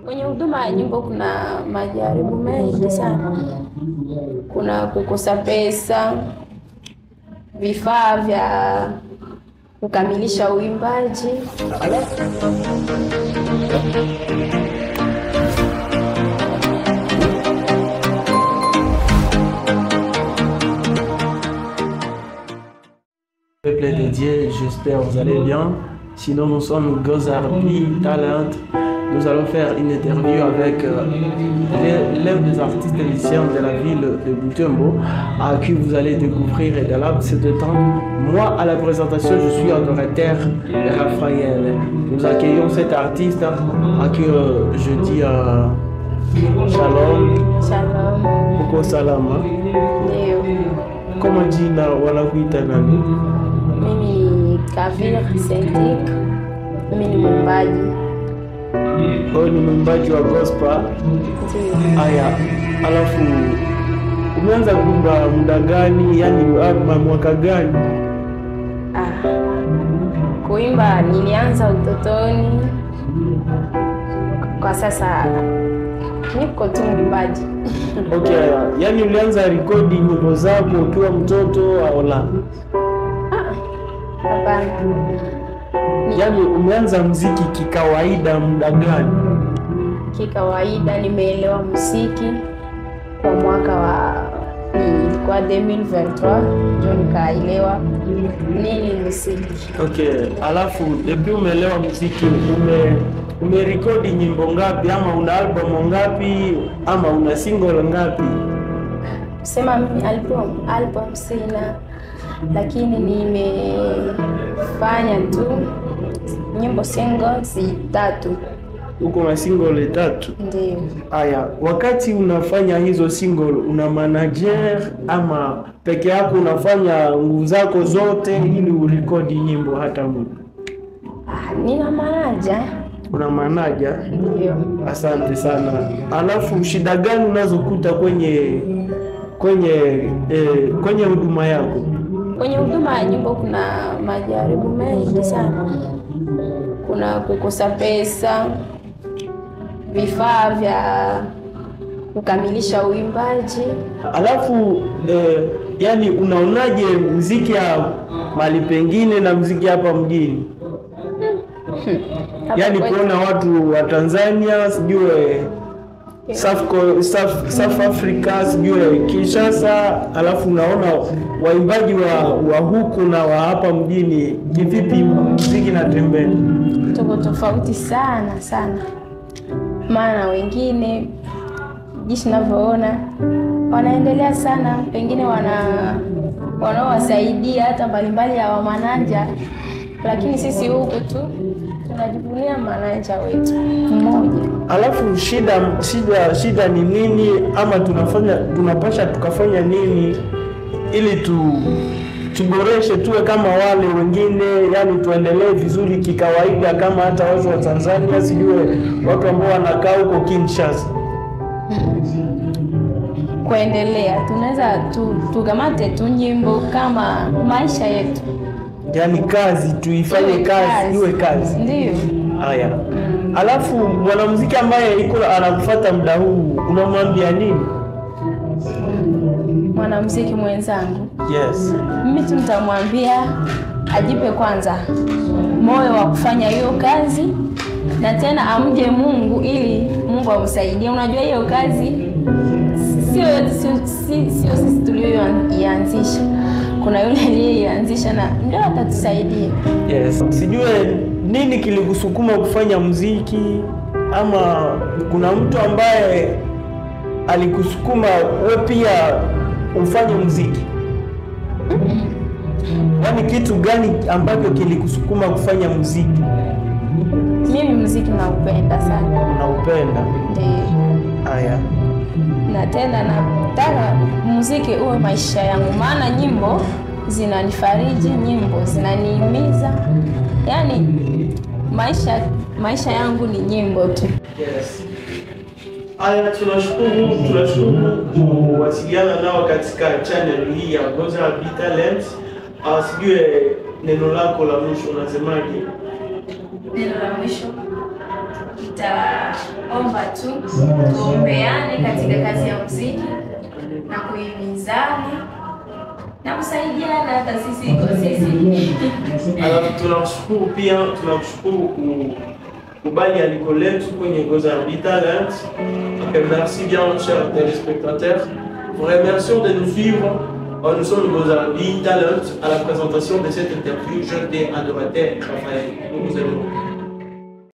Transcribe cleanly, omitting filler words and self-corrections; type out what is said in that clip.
Kwenye huduma ya nyimbo kuna majaribu mengi sana. Kuna kukosa pesa, vifaa vya kukamilisha uimbaji. Peuple de Dieu, j'espère que vous allez bien. Sinon, nous sommes Gozarbi Talent. Nous allons faire une interview avec l'un des artistes musiciens de la ville de Butembo, à qui vous allez découvrir. Et de là, c'est de temps. Moi, à la présentation, je suis adorateur Raphaël. Nous accueillons cet artiste à qui je dis shalom. Shalom. Uko salama? Ndio. Kama jina wanakuita nani? Mimi ni Kavir Sentik. Mimi ni mwimbaji. Wewe ni mwimbaji wa gospel? Ndio. Aya, alafu umeanza kuimba muda gani? Yani mwaka gani? Kuimba nilianza utotoni. Kwa sasa niko tu mwimbaji. Okay, yani ulianza rekodi nyimbo zako ukiwa mtoto au la? Hapana. Yani umeanza muziki kikawaida muda gani? Kikawaida nimeelewa muziki kwa mwaka wa kwa 2023 ndio nikaelewa nini muziki. Okay, alafu depuis umeelewa muziki umerekodi nyimbo ngapi, ama una album ngapi, ama una single ngapi? Sema mimi album sina, lakini nimefanya tu nyimbo singles 3. Uko na single 3? Ndio. Aya, wakati unafanya hizo single una manager ama peke yako unafanya nguvu zako zote ili urekodi nyimbo hata muda? Nina manager. Una manager? Ndio. Asante sana. Alafu shida gani unazokuta kwenye huduma yako? Kwenye huduma ya nyimbo kuna majaribu mengi sana. Kuna kukosa pesa, vifaa vya kukamilisha uimbaji. Alafu yani unaonaje muziki ya mahali pengine na muziki hapa mjini? Yani kuona watu wa Tanzania, sijue South Africa, sijue Kinshasa, alafu unaona waimbaji wa huku na wa hapa mjini, kivipi muziki na tembea? Tuko tofauti sana sana. Maana wengine jinsi ninavyoona wanaendelea sana, pengine wanaowasaidia hata mbalimbali ya manager, lakini sisi huku tu tunajivunia manager wetu mmoja. Alafu shida ni nini, ama tunapasha tukafanya nini ili tuboreshe tuwe kama wale wengine, yani tuendelee vizuri kikawaida kama hata watu wa Tanzania, sijue watu ambao wanakaa huko Kinshasa? Kuendelea tunaweza tukamate tu nyimbo kama maisha yetu, yani kazi tuifanye, kazi iwe kazi. Ndio. Haya. Alafu mwanamuziki ambaye iko anakufuata muda huu unamwambia nini? Mwanamuziki mwenzangu? Yes. Mimi tutamwambia ajipe kwanza moyo wa kufanya hiyo kazi, na tena amje Mungu ili Mungu amsaidie. Unajua hiyo kazi sio sisi tulioianzisha. Kuna yule aliyeianzisha na ndio atatusaidia. Yes. Sijue nini kilikusukuma kufanya muziki, ama kuna mtu ambaye alikusukuma wewe pia ufanye muziki? Yaani kitu gani ambacho kilikusukuma kufanya muziki? Mimi muziki naupenda sana. Unaupenda? Ndio. Haya. Na tena nataka muziki uwe maisha yangu, maana nyimbo zinanifariji, nyimbo zinanihimiza. Yaani maisha yangu ni nyimbo tu. Yes. Aya, tunashukuru kuwasiliana nao katika channel hii ya Gozarbi Talent. Sijue neno lako la mwisho unasemaje? Neno la mwisho nitaomba tu tuombeane katika kazi ya muziki na kuhimizana na kusaidiana hata sisi kwa sisi. Alors tunashukuru pia, tunashukuru kubali aliko letu kwenye Goza RB Talent. Merci bien chers téléspectateurs. Vous remercions de nous suivre. Nous sommes Goza RB Talent à la présentation de cette interview. Je t'ai adorateur Raphaël. Nous vous aimons.